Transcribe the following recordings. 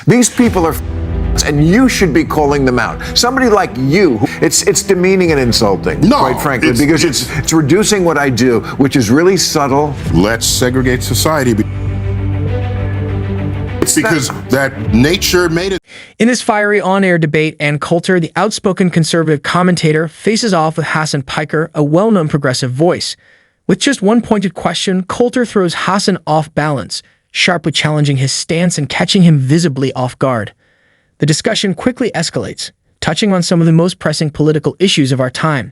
These people are and you should be calling them out. Somebody like you, it's demeaning and insulting, quite frankly, because it's reducing what I do, which is really subtle. Let's segregate society. It's because that nature made it. In this fiery on-air debate, Ann Coulter, the outspoken conservative commentator, faces off with Hassan Piker, a well-known progressive voice. With just one pointed question, Coulter throws Hassan off balance, sharply challenging his stance and catching him visibly off guard. The discussion quickly escalates, touching on some of the most pressing political issues of our time.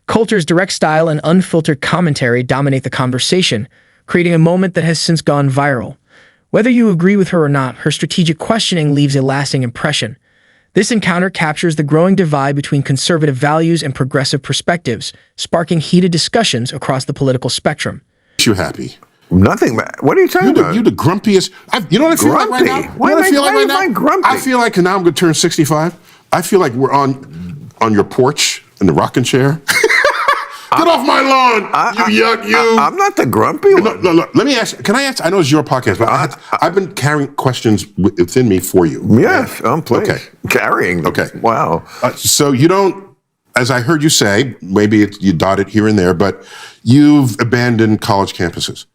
Coulter's direct style and unfiltered commentary dominate the conversation, creating a moment that has since gone viral. Whether you agree with her or not, her strategic questioning leaves a lasting impression. This encounter captures the growing divide between conservative values and progressive perspectives, sparking heated discussions across the political spectrum. You happy? Nothing. What are you talking about? You the grumpiest. You know what I feel like right now? Why do I feel like right now? Grumpy? I feel like now I'm going to turn 65. I feel like we're on your porch in the rocking chair. Get off my lawn, you. I'm not the grumpy one. No, let me ask. Can I ask? I know it's your podcast, but I've been carrying questions within me for you. Yes, please. Okay. Carrying them. Okay. Wow. So you don't, as I heard you say, maybe you dot it here and there, but you've abandoned college campuses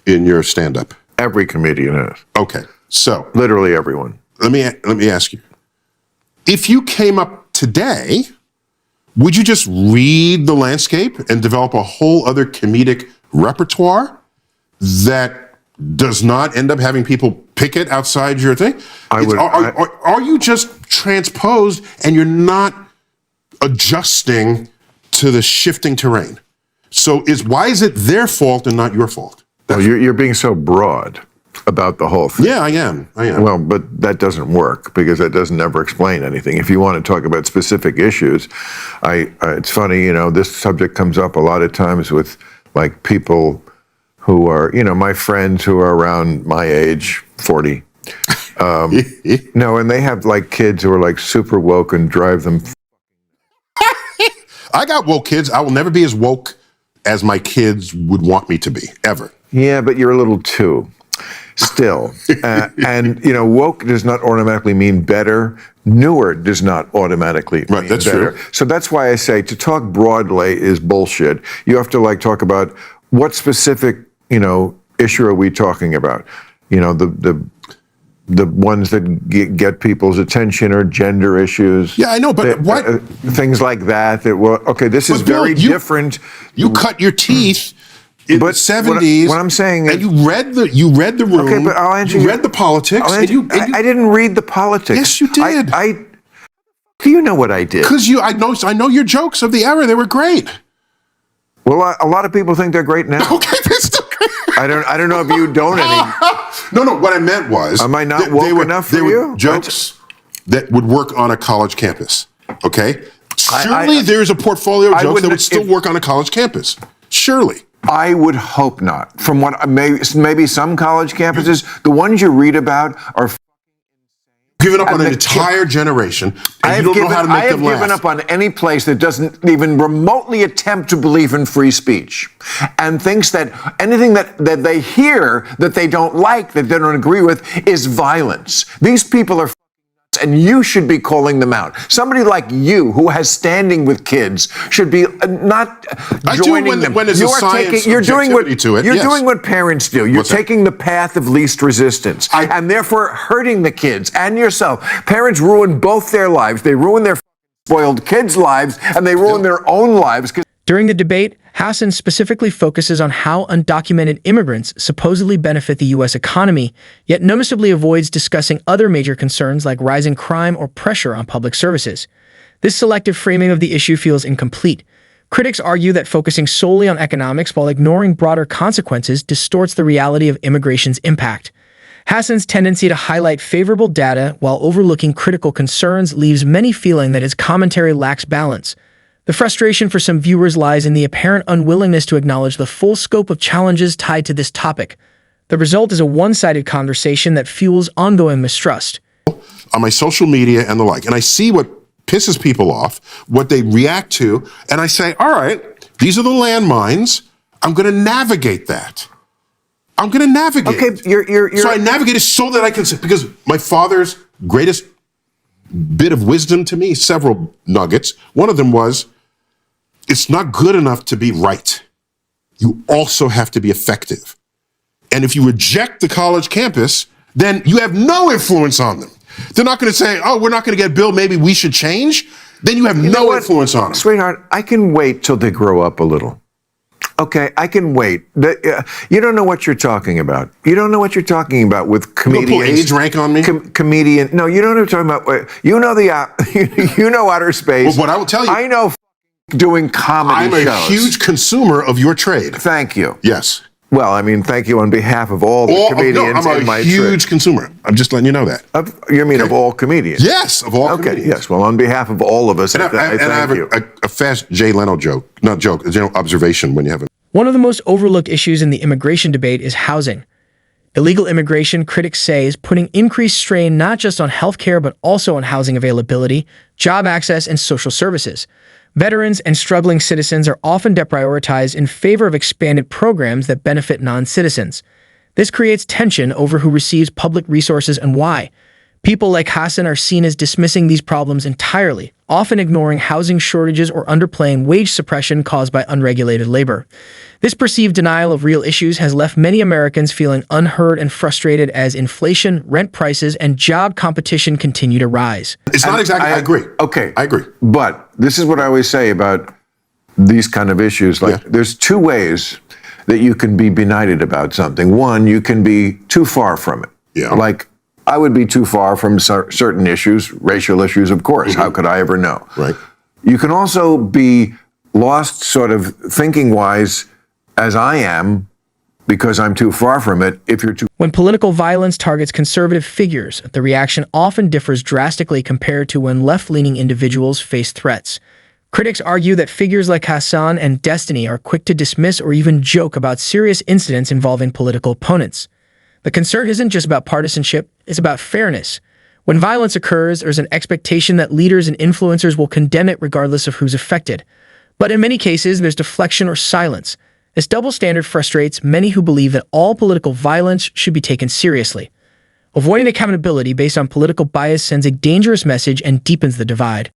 in your stand-up. Every comedian has. Okay. So literally everyone. Let me ask you. If you came up today, would you just read the landscape and develop a whole other comedic repertoire that does not end up having people picket outside your thing? Are you just transposed and you're not adjusting to the shifting terrain? So why is it their fault and not your fault? Well, you're being so broad about the whole thing. Yeah, I am. Well, but that doesn't work because that doesn't ever explain anything. If you want to talk about specific issues, it's funny, this subject comes up a lot of times with like people who are, my friends who are around my age, 40. And they have like kids who are like super woke and drive them. I got woke kids. I will never be as woke as my kids would want me to be, ever. Yeah, but you're a little too. Still. And woke does not automatically mean better. Newer does not automatically mean that's better. True. So that's why I say to talk broadly is bullshit. You have to talk about what specific, issue are we talking about? The ones that get people's attention are gender issues. Yeah, I know, but what? Things like that. This is very different. You cut your teeth in the 70s. What I'm saying is, and you read the room. Okay, but I'll answer you. You read the politics. I didn't read the politics. Yes, you did. Do you know what I did? Because I know your jokes of the era. They were great. Well, a lot of people think they're great now. Okay, they're still great. I don't know if you don't any. No. What I meant was, am I not woke enough for you? Jokes that would work on a college campus. Okay, surely there's a portfolio of jokes that would still work on a college campus. Surely. I would hope not. From what maybe some college campuses, the ones you read about are given up on an entire generation, and you don't know how to make them laugh. I have given up on any place that doesn't even remotely attempt to believe in free speech and thinks that anything that they hear that they don't like, that they don't agree with, is violence. These people are and you should be calling them out. Somebody like you, who has standing with kids, should be not joining them. When there's a science objectivity to it. You're doing what parents do. You're taking the path of least resistance, and therefore hurting the kids and yourself. Parents ruin both their lives. They ruin their spoiled kids' lives, and they ruin their own lives. During the debate, Hassan specifically focuses on how undocumented immigrants supposedly benefit the U.S. economy, yet noticeably avoids discussing other major concerns like rising crime or pressure on public services. This selective framing of the issue feels incomplete. Critics argue that focusing solely on economics while ignoring broader consequences distorts the reality of immigration's impact. Hassan's tendency to highlight favorable data while overlooking critical concerns leaves many feeling that his commentary lacks balance. The frustration for some viewers lies in the apparent unwillingness to acknowledge the full scope of challenges tied to this topic. The result is a one-sided conversation that fuels ongoing mistrust. On my social media and the like, and I see what pisses people off, what they react to, and I say, all right, these are the landmines. I'm going to navigate that. I'm going to navigate. Okay, you're So I navigate it so that I can, because my father's greatest bit of wisdom to me, several nuggets. One of them was, it's not good enough to be right. You also have to be effective. And if you reject the college campus, then you have no influence on them. They're not going to say, oh, we're not going to get a bill, maybe we should change. Then you have no influence on them. Sweetheart, I can wait till they grow up a little. Okay, I can wait. You don't know what you're talking about. You don't know what you're talking about with comedians. You don't put age rank on me? Comedian. No, you don't know what I'm talking about. You know you know outer space. Well, what I will tell you. I know doing comedy shows. I'm a huge consumer of your trade. Thank you. Yes. Well, I mean, thank you on behalf of all the comedians in my I'm a huge consumer. I'm just letting you know that. You mean of all comedians? Yes, of all comedians. Yes. Well, on behalf of all of us, and I have a fast Jay Leno joke. Not joke, a general observation when you have a... One of the most overlooked issues in the immigration debate is housing. Illegal immigration, critics say, is putting increased strain not just on healthcare, but also on housing availability, job access, and social services. Veterans and struggling citizens are often deprioritized in favor of expanded programs that benefit non-citizens. This creates tension over who receives public resources and why. People like Hassan are seen as dismissing these problems entirely, often ignoring housing shortages or underplaying wage suppression caused by unregulated labor. This perceived denial of real issues has left many Americans feeling unheard and frustrated as inflation, rent prices, and job competition continue to rise. It's not exactly, I agree. Okay. I agree. But this is what I always say about these kind of issues. Like, there's two ways that you can be benighted about something. One, you can be too far from it. Yeah. Like, I would be too far from certain issues, racial issues, of course. How could I ever know? Right. You can also be lost sort of thinking-wise, as I am, because I'm too far from it, if you're too... When political violence targets conservative figures, the reaction often differs drastically compared to when left-leaning individuals face threats. Critics argue that figures like Hassan and Destiny are quick to dismiss or even joke about serious incidents involving political opponents. The concern isn't just about partisanship, it's about fairness. When violence occurs, there's an expectation that leaders and influencers will condemn it regardless of who's affected. But in many cases, there's deflection or silence. This double standard frustrates many who believe that all political violence should be taken seriously. Avoiding accountability based on political bias sends a dangerous message and deepens the divide.